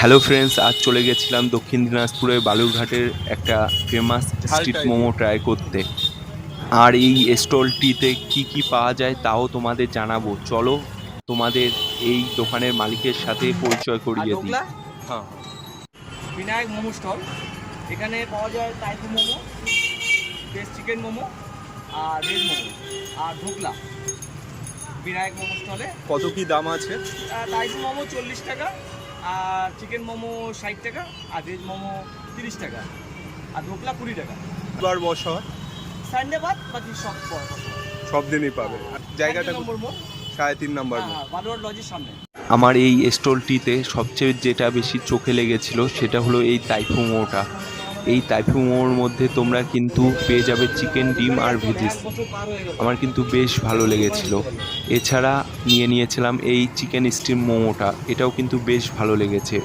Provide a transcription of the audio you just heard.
Hello friends, আজ চলে গেছিলাম দক্ষিণ দিনাজপুরের বালুরঘাটের একটা ফেমাস স্ট্রিট মোমো ট্রাই করতে। আর এই স্টলটিতে কি কি পাওয়া যায় তাও তোমাদের জানাবো। চলো তোমাদের এই দোকানের মালিকের সাথে পরিচয় করিয়ে দিই। ডোকলা হ্যাঁ, বিনায়ক মোমো স্টল। এখানে পাওয়া যায় টাইপু মোমো, ভেজ চিকেন মোমো আর ভেজ মোমো আর ঢোকলা। বিনায়ক মোমো স্টলে কত কি দাম আছে? টাইপু মোমো 40 টাকা, আর চিকেন মোমো 60 টাকা, আর ভেজ মোমো 30 টাকা, আর ঢোকলা 20 টাকা। বার বসা হয়, সানডে বাদ বাকি সব সব দিনই পাবে। জায়গাটা নম্বর মোড়, 3.5 নম্বর মোড়। বালুয়ার লজের সামনে। আমার এই স্টলটিতে সবচেয়ে যেটা বেশি চোখে লেগেছিল সেটা হলো এই তাইফু মোমোটা। এই তাইফু মোমোর মধ্যে তোমরা কিন্তু পেয়ে যাবে চিকেন, ডিম আর ভেজিস। আমার কিন্তু বেশ ভালো লেগেছিল। এছাড়া নিয়েছিলাম এই চিকেন স্টিম মোমোটা, এটাও কিন্তু বেশ ভালো লেগেছে।